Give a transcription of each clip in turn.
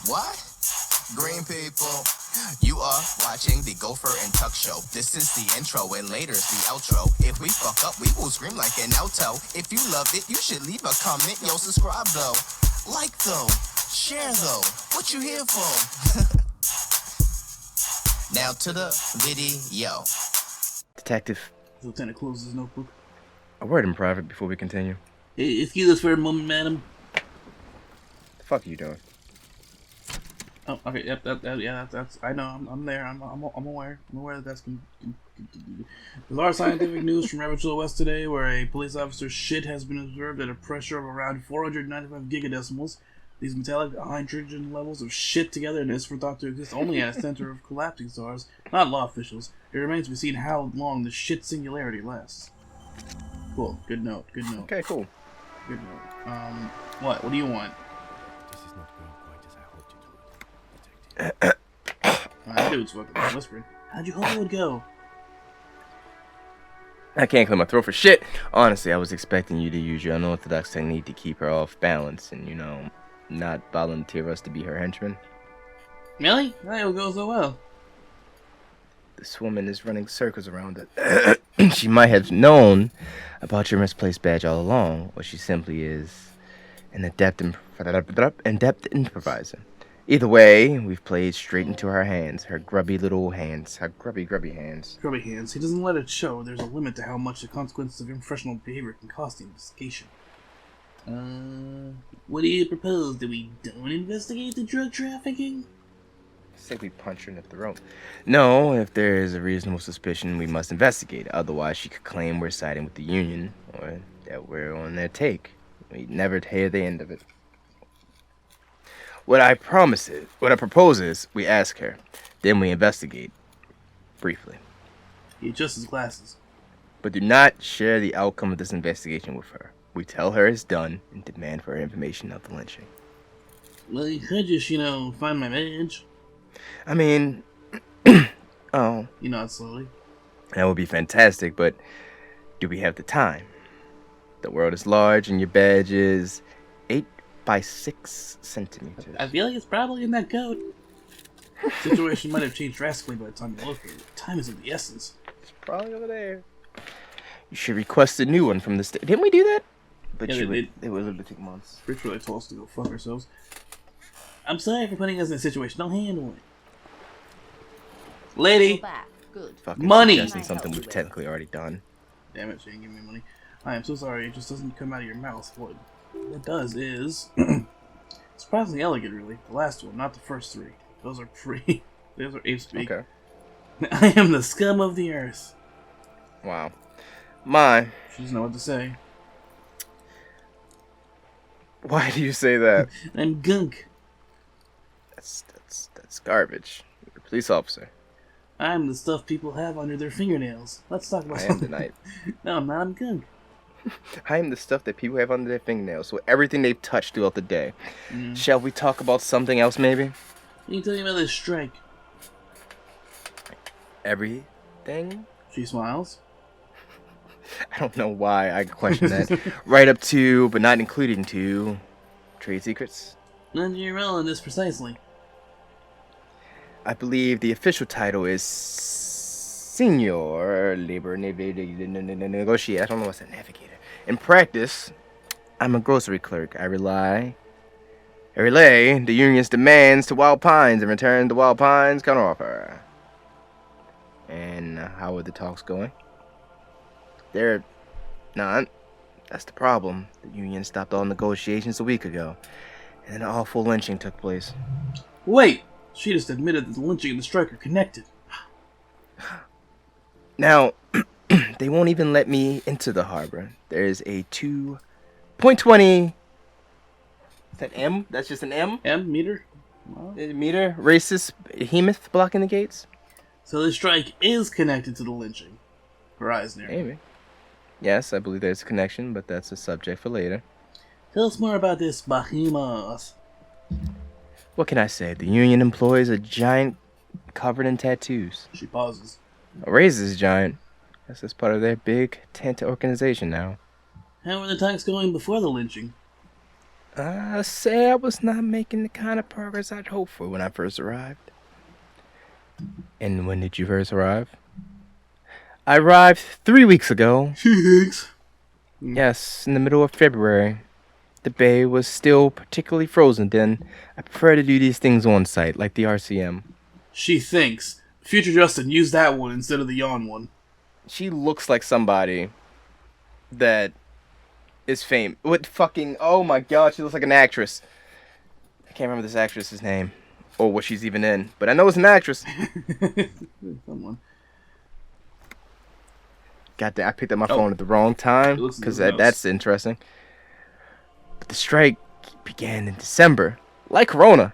What? Green people, you are watching the Gopher and Tuck show. This is the intro and later's the outro. If we fuck up, we will scream like an alto. If you love it, you should leave a comment. Yo, subscribe though. Like though. Share though. What you here for? Now to the video. Detective, Lieutenant closes his notebook. a word in private before we continue. Excuse us for a moment, madam. The fuck are you doing? Oh, okay. Yep. That's. I know. I'm there. I'm aware. I'm aware that that's. There's our scientific news from Revachel West today, where a police officer's shit has been observed at a pressure of around 495 gigadecimals. These metallic hydrogen levels of shit togetherness were thought to exist only at a center of collapsing stars, not law officials. It remains to be seen how long the shit singularity lasts. Cool. Good note. Good note. Okay, cool. Good note. What? What do you want? This is not going quite as I hoped it would, Detective. Dude's fucking whispering. How'd you hope it would go? I can't clear my throat for shit. Honestly, I was expecting you to use your unorthodox technique to keep her off balance and, you know, not volunteer us to be her henchmen. Really? That will go so well. This woman is running circles around it. She might have known about your misplaced badge all along, or she simply is an adept improviser. Either way, we've played straight into her hands, her grubby little hands, her grubby hands. Grubby hands. He doesn't let it show. There's a limit to how much the consequences of unprofessional behavior can cost the investigation. What do you propose? Do we don't investigate the drug trafficking? Simply punch her in the throat. No, if there is a reasonable suspicion, we must investigate. Otherwise, she could claim we're siding with the Union, or that we're on their take. We'd never hear the end of it. What I propose is, we ask her, then we investigate. Briefly. He adjusts his glasses. But do not share the outcome of this investigation with her. We tell her it's done, and demand for her information of the lynching. Well, you could just, find my badge. I mean, oh, You nod slowly. that would be fantastic, but do we have the time? The world is large, and your badge is 8 by 6 centimeters. I feel like it's probably in that coat. Situation might have changed drastically by the time you locate it. Time is of the essence. It's probably over there. You should request a new one from the state. Didn't we do that? But Yeah, it would literally take months. Pretty sure they told us to go fuck ourselves. I'm sorry for putting us in a situation. Don't handle it. Lady! Back. Good. Fucking Money! suggesting something we've technically already done. Damn it, she ain't giving me money. I am so sorry, it just doesn't come out of your mouth. What it does is... surprisingly elegant, really. The last one, not the first three. Those are pretty... Those are ape speak. Okay. I am the scum of the earth. Wow. My. She doesn't know what to say. Why do you say that? I'm gunk. That's garbage. You're a police officer. I'm the stuff people have under their fingernails. Let's talk about I am something. the knight. No, I'm not. I'm gunk. I am the stuff that people have under their fingernails, so everything they've touched throughout the day. Shall we talk about something else, maybe? Can you tell me about this strike? Everything? She smiles. I don't know why I question that. Right up to, but not including to, trade secrets. None of your role in this precisely. I believe the official title is Senior Labor Negotiator. I don't know what's a navigator. In practice, I'm a grocery clerk. I relay the union's demands to Wild Pines and return the Wild Pines counteroffer. And how are the talks going? They're not. That's the problem. The union stopped all negotiations a week ago, and an awful lynching took place. Wait! She just admitted that the lynching and the strike are connected. Now, they won't even let me into the harbor. There's a 2.20... Is that M? That's just an M? M? Meter? Well, Meter? Racist behemoth blocking the gates? so the strike is connected to the lynching. Her eyes narrow. Maybe. Yes, I believe there's a connection, but that's a subject for later. Tell us more about this behemoth. What can I say? The union employs a giant covered in tattoos. She pauses. A raises giant. Guess that's part of their big tent organization now. How were the talks going before the lynching? Say I was not making the kind of progress I'd hoped for when I first arrived. And when did you first arrive? I arrived 3 weeks ago. Thanks. Yes, in the middle of February. The bay was still particularly frozen then. I prefer to do these things on site, like the RCM. She thinks. Future Justin, use that one instead of the yawn one. She looks like somebody that is famous. What fucking... Oh my god, she looks like an actress. I can't remember this actress's name. Or what she's even in. But I know it's an actress. Someone. God damn, I picked up my phone at the wrong time. Because that's interesting. But the strike began in December. Like Corona.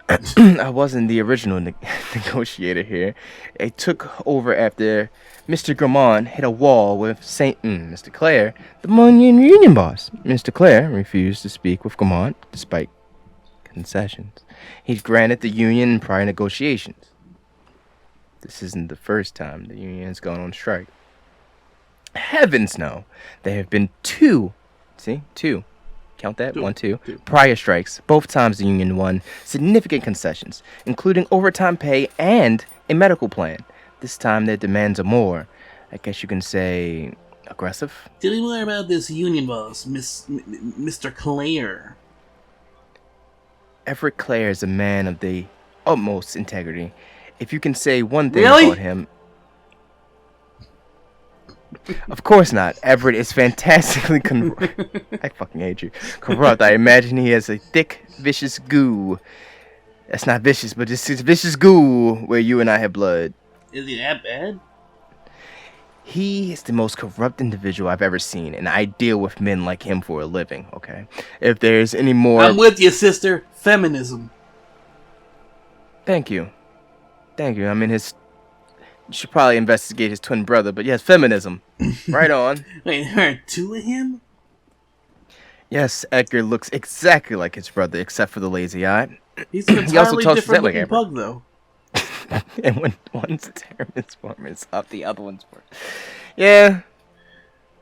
I wasn't the original negotiator here. I took over after Mr. Grammont hit a wall with Mr. Clare, the union boss. Mr. Clare refused to speak with Grammont despite concessions. He'd granted the union in prior negotiations. This isn't the first time the union has gone on strike. Heavens no. There have been two. Count that? 1, 2. Prior strikes. Both times the union won significant concessions, including overtime pay and a medical plan. This time their demands are more, I guess you can say, aggressive. Tell me more about this union boss, Mr. Clare. Everett Clare is a man of the utmost integrity. If you can say one thing Really? about him... Of course not. Everett is fantastically I fucking hate you. Corrupt. I imagine he has a thick, vicious goo. That's not vicious, but it's vicious goo where you and I have blood. Is he that bad? He is the most corrupt individual I've ever seen, and I deal with men like him for a living, okay? If there's any more... I'm with you, sister. Feminism. Thank you. I mean, you should probably investigate his twin brother, but yes, feminism. Right on. Wait, there are two of him? Yes, Edgar looks exactly like his brother, except for the lazy eye. He's an He also entirely talks different like looking Edward. pug, though. And when one's a form, it's up the other one's form. Yeah.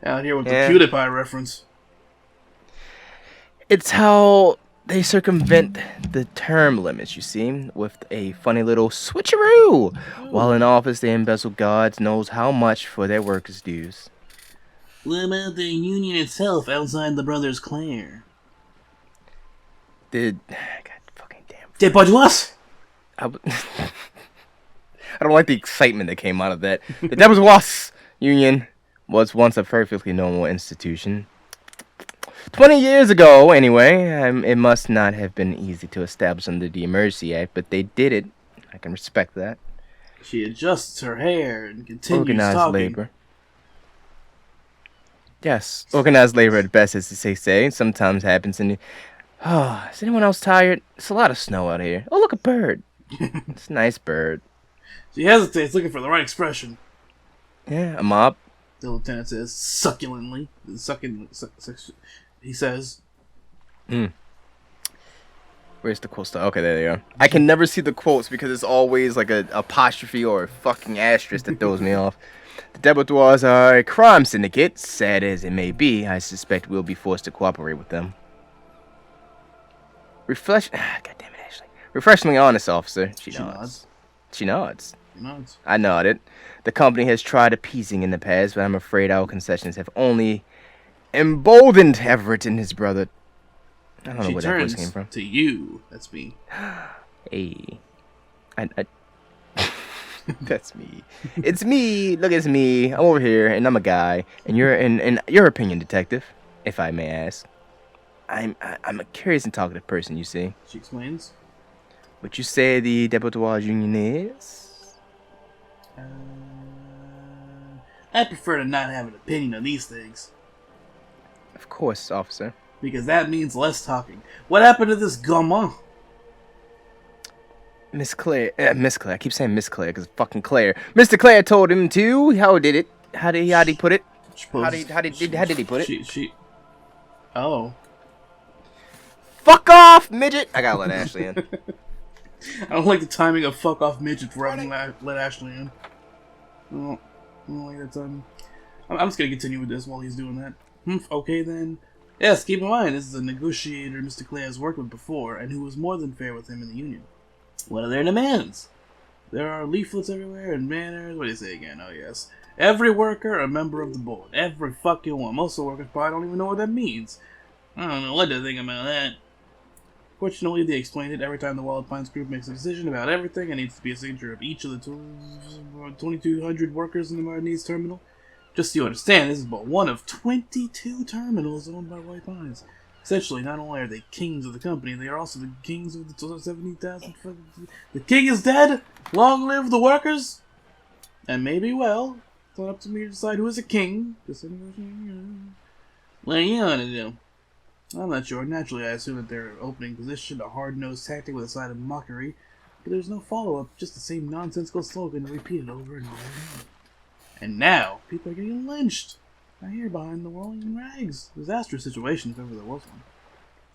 Out here with the PewDiePie reference. It's how they circumvent the term limits, you see, with a funny little switcheroo. While in office, they embezzle gods knows how much for their workers' dues. What about the union itself outside the brothers Clare? God fucking damn. Des bourgeois? I don't like the excitement that came out of that. The Devil's Union was once a perfectly normal institution. 20 years ago, anyway. It must not have been easy to establish under the Emergency Act, but they did it. I can respect that. She adjusts her hair and continues Organized talking. labor. Yes, organized labor at best, as they say. Sometimes happens in the... Oh, is anyone else tired? It's a lot of snow out here. Oh, look, a bird. It's a nice bird. She hesitates, looking for the right expression. Yeah, a mob. The lieutenant says, succulently. He says, Where's the quote stuff? Okay, there they are. I can never see the quotes because it's always like a apostrophe or a fucking asterisk that throws me off. The Debatoires are a crime syndicate. Sad as it may be, I suspect we'll be forced to cooperate with them. God damn it, Ashley. Refreshingly honest, officer. She nods. She nods. I nodded. The company has tried appeasing in the past, but I'm afraid our concessions have only emboldened Everett and his brother. I don't know where that voice came from. To you. That's me. Hey. That's me. It's me. Look, it's me. I'm over here, and I'm a guy. And you're in your opinion, detective, if I may ask. I'm a curious and talkative person, you see. She explains. Would you say the Depotoir Union is? I prefer to not have an opinion on these things. Of course, officer. Because that means less talking. What happened to this gamin? Miss Claire. I keep saying Miss Claire because fucking Claire. Mr. Claire told him to. How did it? How did he put it? How did he put it? Oh. Fuck off, midget! I gotta let Ashley in. I don't like the timing of fuck off midget for having let Ashley in. I don't like that timing. I'm just gonna continue with this while he's doing that. Okay then. Yes, keep in mind, this is a negotiator Mr. Clay has worked with before, and who was more than fair with him in the Union. What are their demands? There are leaflets everywhere and banners. What do you say again? Oh, yes. Every worker a member of the board. Every fucking one. Most of the workers probably don't even know what that means. I don't know what to think about that. Fortunately, they explained it. Every time the Wild Pines group makes a decision about everything, it needs to be a signature of each of the 2,200 workers in the Martinez terminal. Just so you understand, this is but one of 22 terminals owned by White Pines. Essentially, not only are they kings of the company, they are also the kings of the 70,000. The king is dead! Long live the workers! And maybe, well, it's not up to me to decide who is a king. Just what you want to do? I'm not sure. Naturally, I assume that their opening position, a hard-nosed tactic with a side of mockery, but there's no follow-up, just the same nonsensical slogan repeated over and over again. And now, people are getting lynched. I hear behind the world in rags. Disastrous situation if ever there was one.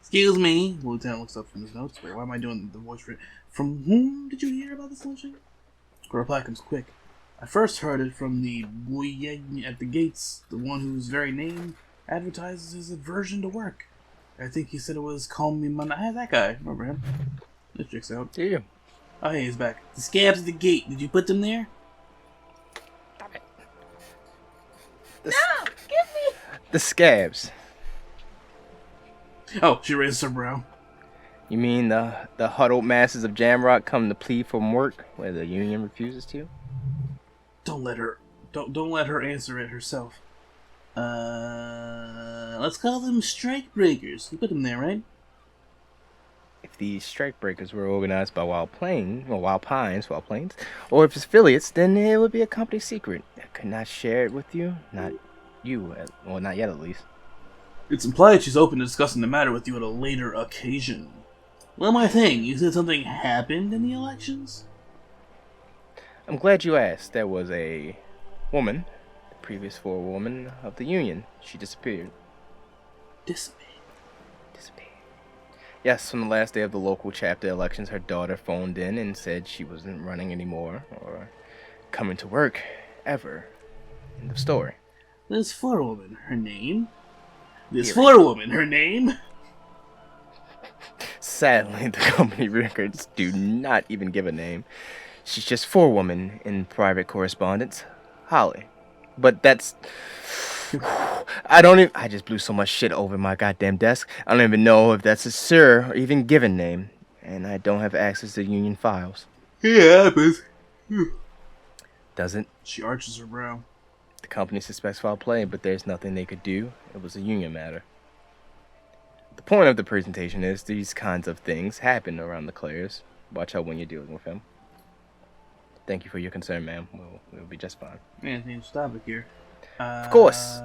Excuse me, the lieutenant looks up from his notes. Wait, why am I doing the voice for it? From whom did you hear about this lynching? The reply comes quick. I first heard it from the boy at the gates, the one whose very name advertises his aversion to work. I think he said it was Call Me Man. I had that guy. Remember him? This checks out. Do you? Oh, hey, he's back. The scabs at the gate. Did you put them there? Stop it. No, give me. The scabs. Oh, she raises her brow. You mean the huddled masses of Jamrock come to plead for work where the union refuses to? Don't let her answer it herself. Let's call them strike breakers. You put them there, right? If these strikebreakers were organized by Wild Plains, or if it's affiliates, then it would be a company secret. I could not share it with you. Not you, well, not yet at least. It's implied she's open to discussing the matter with you at a later occasion. Well, my thing, you said something happened in the elections? I'm glad you asked. There was a woman, the previous forewoman of the Union. She disappeared. Disappeared. Yes, on the last day of the local chapter elections, her daughter phoned in and said she wasn't running anymore or coming to work ever. End of story. This forewoman, her name? Sadly, the company records do not even give a name. She's just forewoman in private correspondence. Holly. But that's... I just blew so much shit over my goddamn desk. I don't even know if that's a sir or even given name. And I don't have access to union files. Yeah, happens. Doesn't. She arches her brow. The company suspects foul play, but there's nothing they could do. It was a union matter. The point of the presentation is these kinds of things happen around the Clares. Watch out when you're dealing with him. Thank you for your concern, ma'am. We'll be just fine. Anthony, stop it here. Of course.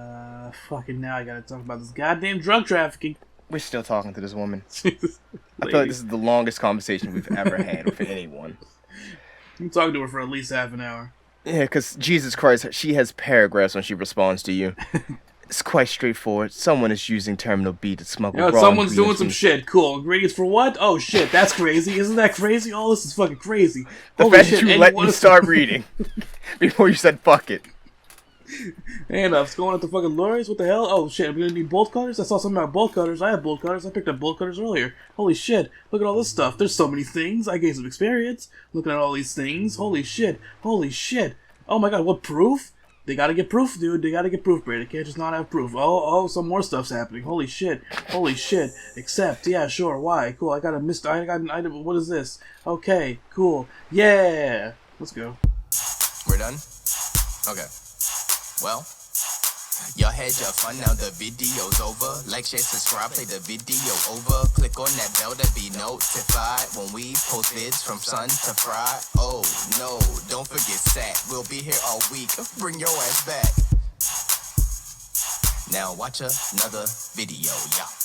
Fucking now I gotta talk about this goddamn drug trafficking. We're still talking to this woman. I Lady. feel like this is the longest conversation we've ever had with anyone. I'm talking to her for at least half an hour. Yeah, because Jesus Christ, she has paragraphs when she responds to you. It's quite straightforward. Someone is using Terminal B to smuggle raw someone's doing ingredients some from- shit. Cool. Ingredients for what? Oh shit, that's crazy. Isn't that crazy? Oh, this is fucking crazy. The Holy fact shit, that you and let wanna me start reading before you said fuck it. And it's going up to fucking lorries? What the hell? Oh shit, I'm gonna need bolt cutters? I saw something about bolt cutters. I have bolt cutters. I picked up bolt cutters earlier. Holy shit, look at all this stuff. There's so many things. I gained some experience looking at all these things. Holy shit. Oh my god, what proof? They gotta get proof, dude. They gotta get proof, Brady. They can't just not have proof. Oh, some more stuff's happening. Holy shit. Except, yeah, sure, why? Cool, I got an item. What is this? Okay, cool. Yeah! Let's go. We're done? Okay. Well, y'all had your fun, now the video's over. Like, share, subscribe, play the video over. Click on that bell to be notified when we post vids from sun to fry. Oh, no, don't forget Sat. We'll be here all week. Bring your ass back. Now watch another video, y'all.